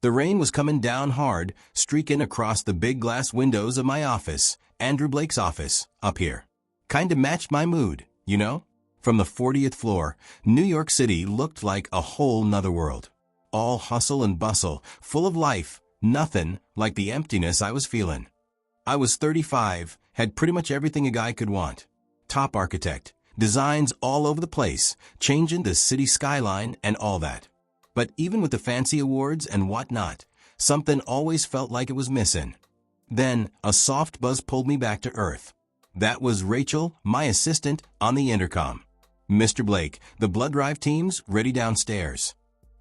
The rain was coming down hard, streaking across the big glass windows of my office, Andrew Blake's office, up here. Kinda matched my mood, you know? From the 40th floor, New York City looked like a whole nother world. All hustle and bustle, full of life, nothing like the emptiness I was feeling. I was 35, had pretty much everything a guy could want. Top architect, designs all over the place, changing the city skyline and all that. But even with the fancy awards and whatnot, something always felt like it was missing. Then, a soft buzz pulled me back to earth. That was Rachel, my assistant, on the intercom. "Mr. Blake, the blood drive team's ready downstairs."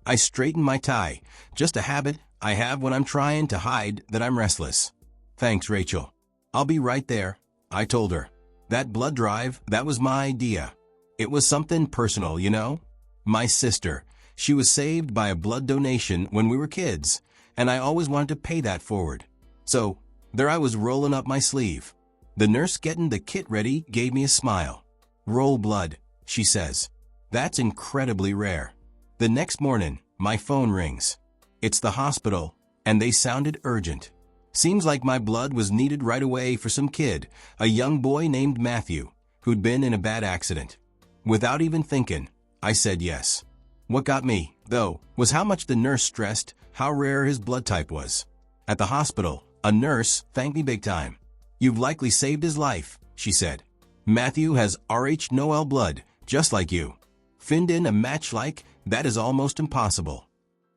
I straightened my tie, just a habit I have when I'm trying to hide that I'm restless. "Thanks, Rachel. I'll be right there," I told her. That blood drive, that was my idea. It was something personal, you know? My sister, she was saved by a blood donation when we were kids, and I always wanted to pay that forward. So, there I was rolling up my sleeve. The nurse getting the kit ready gave me a smile. "Roll blood," she says. "That's incredibly rare." The next morning, my phone rings. It's the hospital, and they sounded urgent. Seems like my blood was needed right away for some kid, a young boy named Matthew, who'd been in a bad accident. Without even thinking, I said yes. What got me, though, was how much the nurse stressed how rare his blood type was. At the hospital, a nurse thanked me big time. "You've likely saved his life," she said. "Matthew has Rh Noel blood, just like you. Find in a match like that is almost impossible."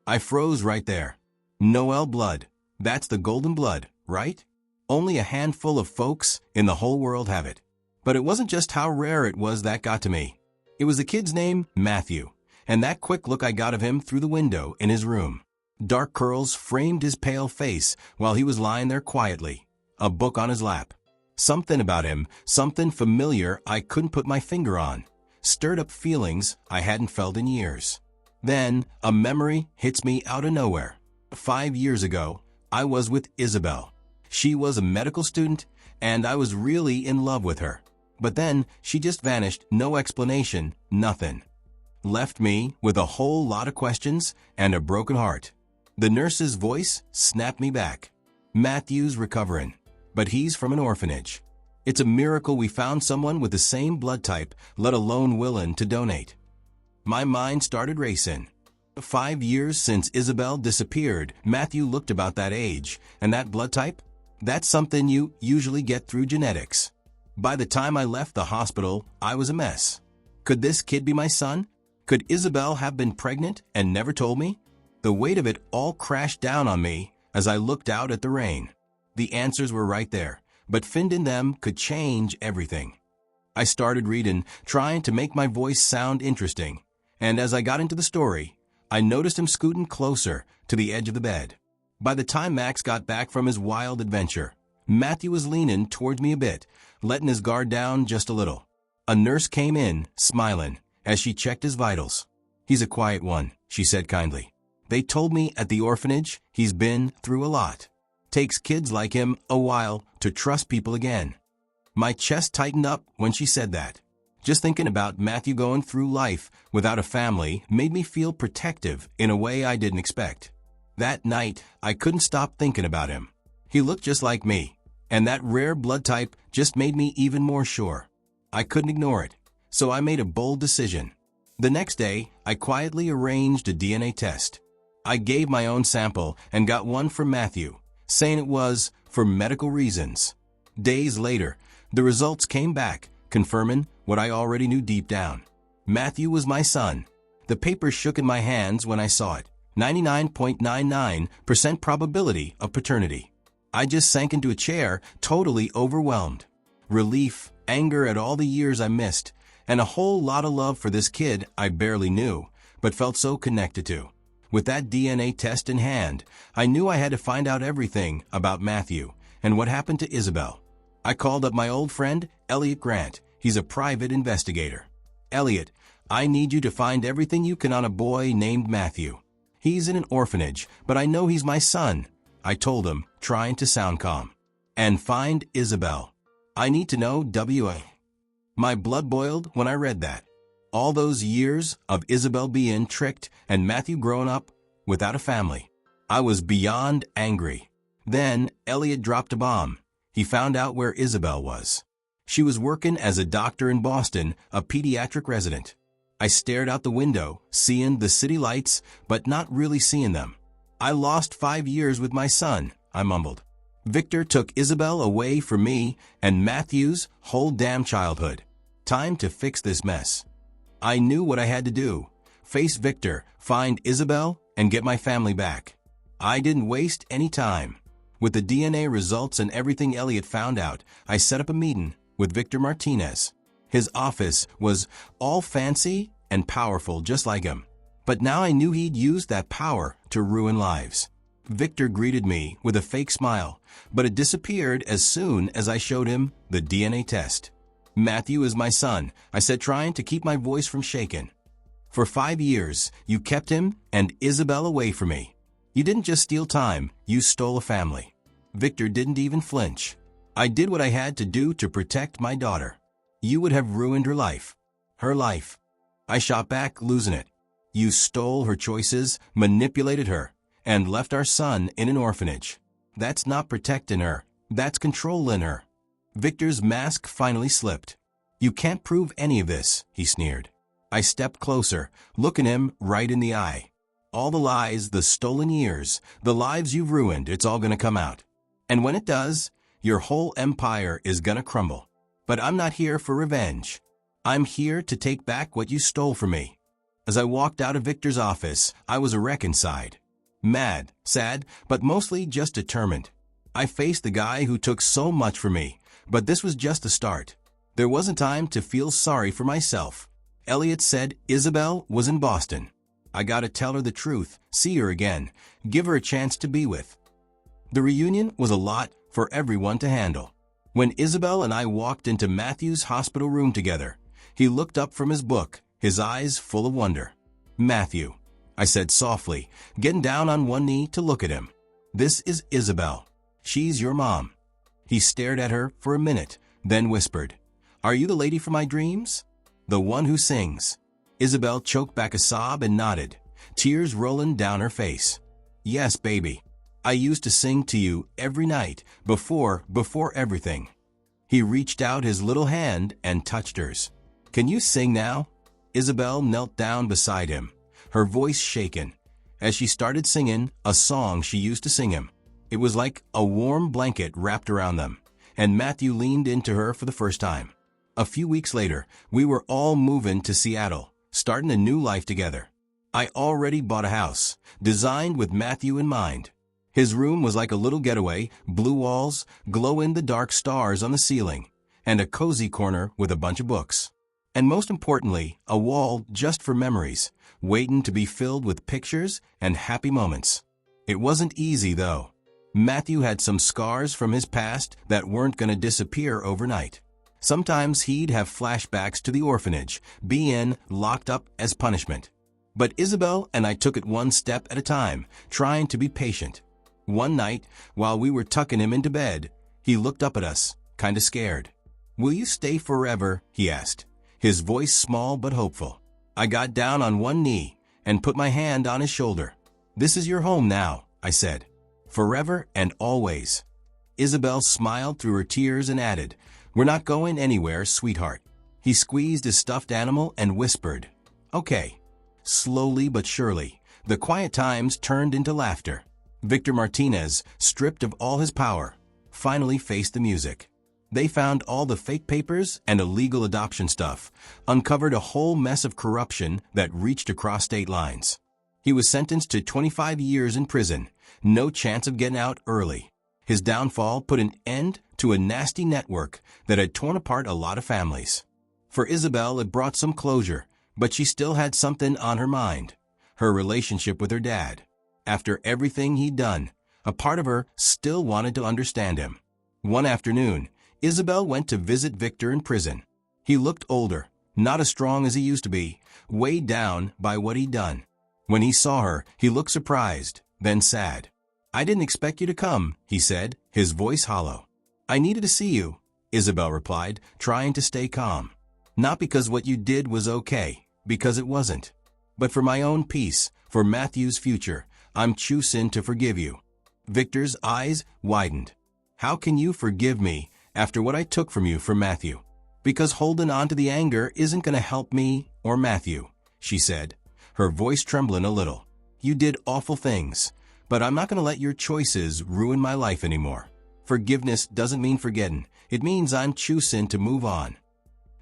I froze right there. Noel blood. That's the golden blood, right? Only a handful of folks in the whole world have it. But it wasn't just how rare it was that got to me. It was the kid's name, Matthew, and that quick look I got of him through the window in his room. Dark curls framed his pale face while he was lying there quietly, a book on his lap. Something about him, something familiar I couldn't put my finger on, stirred up feelings I hadn't felt in years. Then, a memory hits me out of nowhere. 5 years ago, I was with Isabel. She was a medical student, and I was really in love with her. But then, she just vanished, no explanation, nothing. Left me with a whole lot of questions and a broken heart. The nurse's voice snapped me back. "Matthew's recovering, but he's from an orphanage. It's a miracle we found someone with the same blood type, let alone willing to donate." My mind started racing. 5 years since Isabel disappeared, Matthew looked about that age, and that blood type? That's something you usually get through genetics. By the time I left the hospital, I was a mess. Could this kid be my son? Could Isabel have been pregnant and never told me? The weight of it all crashed down on me as I looked out at the rain. The answers were right there, but finding them could change everything. I started reading, trying to make my voice sound interesting, and as I got into the story, I noticed him scooting closer to the edge of the bed. By the time Max got back from his wild adventure, Matthew was leaning towards me a bit, letting his guard down just a little. A nurse came in, smiling, as she checked his vitals. "He's a quiet one," she said kindly. "They told me at the orphanage he's been through a lot. Takes kids like him a while to trust people again." My chest tightened up when she said that. Just thinking about Matthew going through life without a family made me feel protective in a way I didn't expect. That night, I couldn't stop thinking about him. He looked just like me, and that rare blood type just made me even more sure. I couldn't ignore it, so I made a bold decision. The next day, I quietly arranged a DNA test. I gave my own sample and got one for Matthew, saying it was for medical reasons. Days later, the results came back, confirming what I already knew deep down. Matthew was my son. The paper shook in my hands when I saw it. 99.99% probability of paternity. I just sank into a chair, totally overwhelmed. Relief, anger at all the years I missed, and a whole lot of love for this kid I barely knew, but felt so connected to. With that DNA test in hand, I knew I had to find out everything about Matthew and what happened to Isabel. I called up my old friend, Elliot Grant. He's a private investigator. "Elliot, I need you to find everything you can on a boy named Matthew. He's in an orphanage, but I know he's my son," I told him, trying to sound calm. "And find Isabel. I need to know W.A." My blood boiled when I read that. All those years of Isabel being tricked and Matthew growing up without a family. I was beyond angry. Then Elliot dropped a bomb. He found out where Isabel was. She was working as a doctor in Boston, a pediatric resident. I stared out the window, seeing the city lights, but not really seeing them. I lost 5 years with my son, I mumbled. Victor took Isabel away from me and Matthew's whole damn childhood. Time to fix this mess. I knew what I had to do. Face Victor, find Isabel, and get my family back. I didn't waste any time. With the DNA results and everything Elliot found out, I set up a meeting with Victor Martinez. His office was all fancy and powerful just like him. But now I knew he'd used that power to ruin lives. Victor greeted me with a fake smile, but it disappeared as soon as I showed him the DNA test. Matthew is my son, I said, trying to keep my voice from shaking. For 5 years, you kept him and Isabel away from me. You didn't just steal time, you stole a family. Victor didn't even flinch. I did what I had to do to protect my daughter. You would have ruined her life. Her life. I shot back, losing it. You stole her choices, manipulated her, and left our son in an orphanage. That's not protecting her. That's controlling her. Victor's mask finally slipped. You can't prove any of this, he sneered. I stepped closer, looking him right in the eye. All the lies, the stolen years, the lives you've ruined, it's all gonna come out. And when it does, your whole empire is gonna crumble. But I'm not here for revenge. I'm here to take back what you stole from me. As I walked out of Victor's office, I was a wreck inside. Mad, sad, but mostly just determined. I faced the guy who took so much from me, but this was just the start. There wasn't time to feel sorry for myself. Elliot said Isabel was in Boston. I gotta tell her the truth, see her again, give her a chance to be with. The reunion was a lot for everyone to handle. When Isabel and I walked into Matthew's hospital room together, he looked up from his book, his eyes full of wonder. Matthew, I said softly, getting down on one knee to look at him. This is Isabel. She's your mom. He stared at her for a minute, then whispered, Are you the lady from my dreams? The one who sings. Isabel choked back a sob and nodded, tears rolling down her face. Yes, baby. I used to sing to you every night, before everything. He reached out his little hand and touched hers. Can you sing now? Isabel knelt down beside him, her voice shaken, as she started singing a song she used to sing him. It was like a warm blanket wrapped around them, and Matthew leaned into her for the first time. A few weeks later, we were all moving to Seattle, starting a new life together. I already bought a house, designed with Matthew in mind. His room was like a little getaway, blue walls, glow-in-the-dark stars on the ceiling, and a cozy corner with a bunch of books. And most importantly, a wall just for memories, waiting to be filled with pictures and happy moments. It wasn't easy, though. Matthew had some scars from his past that weren't going to disappear overnight. Sometimes he'd have flashbacks to the orphanage, being locked up as punishment. But Isabel and I took it one step at a time, trying to be patient. One night, while we were tucking him into bed, he looked up at us, kinda scared. Will you stay forever? He asked, his voice small but hopeful. I got down on one knee and put my hand on his shoulder. This is your home now, I said. Forever and always. Isabel smiled through her tears and added, We're not going anywhere, sweetheart. He squeezed his stuffed animal and whispered, Okay. Slowly but surely, the quiet times turned into laughter. Victor Martinez, stripped of all his power, finally faced the music. They found all the fake papers and illegal adoption stuff, uncovered a whole mess of corruption that reached across state lines. He was sentenced to 25 years in prison, no chance of getting out early. His downfall put an end to a nasty network that had torn apart a lot of families. For Isabel, it brought some closure, but she still had something on her mind, her relationship with her dad. After everything he'd done, a part of her still wanted to understand him. One afternoon, Isabel went to visit Victor in prison. He looked older, not as strong as he used to be, weighed down by what he'd done. When he saw her, he looked surprised, then sad. I didn't expect you to come, he said, his voice hollow. I needed to see you, Isabel replied, trying to stay calm. Not because what you did was okay, because it wasn't. But for my own peace, for Matthew's future, I'm choosing to forgive you. Victor's eyes widened. How can you forgive me after what I took from you for Matthew? Because holding on to the anger isn't going to help me or Matthew, she said, her voice trembling a little. You did awful things, but I'm not going to let your choices ruin my life anymore. Forgiveness doesn't mean forgetting. It means I'm choosing to move on.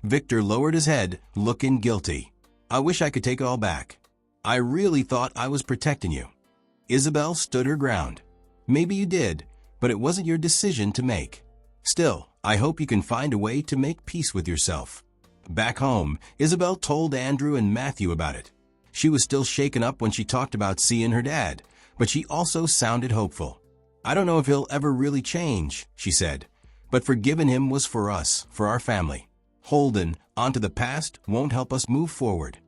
Victor lowered his head, looking guilty. I wish I could take it all back. I really thought I was protecting you. Isabel stood her ground. Maybe you did, but it wasn't your decision to make. Still, I hope you can find a way to make peace with yourself. Back home, Isabel told Andrew and Matthew about it. She was still shaken up when she talked about seeing her dad, but she also sounded hopeful. I don't know if he'll ever really change, she said, but forgiving him was for us, for our family. Holding onto the past won't help us move forward.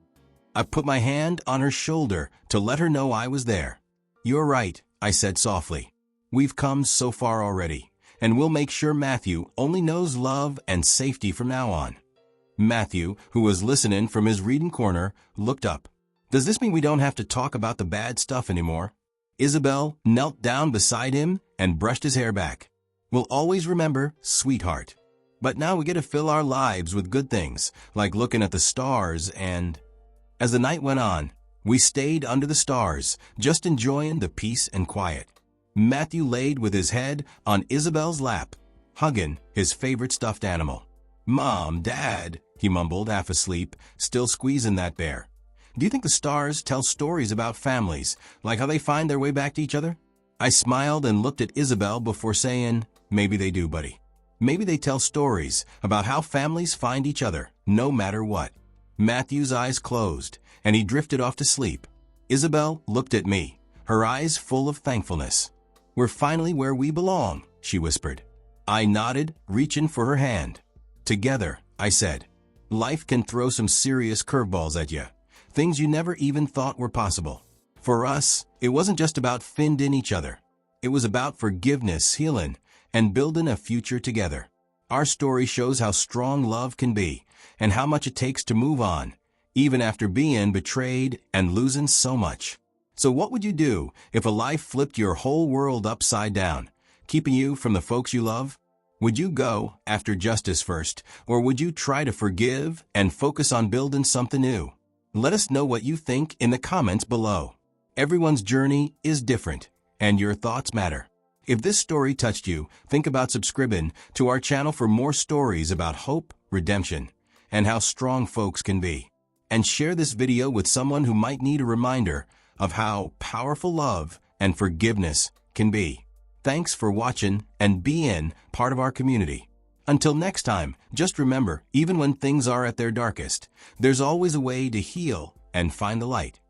I put my hand on her shoulder to let her know I was there. You're right, I said softly. We've come so far already, and we'll make sure Matthew only knows love and safety from now on. Matthew, who was listening from his reading corner, looked up. Does this mean we don't have to talk about the bad stuff anymore? Isabel knelt down beside him and brushed his hair back. We'll always remember, sweetheart. But now we get to fill our lives with good things, like looking at the stars and... As the night went on, we stayed under the stars, just enjoying the peace and quiet. Matthew laid with his head on Isabel's lap, hugging his favorite stuffed animal. Mom, Dad, he mumbled, half asleep, still squeezing that bear. Do you think the stars tell stories about families, like how they find their way back to each other? I smiled and looked at Isabel before saying, maybe they do, buddy. Maybe they tell stories about how families find each other, no matter what. Matthew's eyes closed, and he drifted off to sleep. Isabel looked at me, her eyes full of thankfulness. We're finally where we belong, she whispered. I nodded, reaching for her hand. Together, I said. Life can throw some serious curveballs at you, things you never even thought were possible. For us, it wasn't just about fending each other. It was about forgiveness, healing, and building a future together. Our story shows how strong love can be, and how much it takes to move on, even after being betrayed and losing so much. So what would you do if a life flipped your whole world upside down, keeping you from the folks you love? Would you go after justice first, or would you try to forgive and focus on building something new? Let us know what you think in the comments below. Everyone's journey is different, and your thoughts matter. If this story touched you, think about subscribing to our channel for more stories about hope, redemption, and how strong folks can be. And share this video with someone who might need a reminder of how powerful love and forgiveness can be. Thanks for watching and being part of our community. Until next time, just remember, even when things are at their darkest, there's always a way to heal and find the light.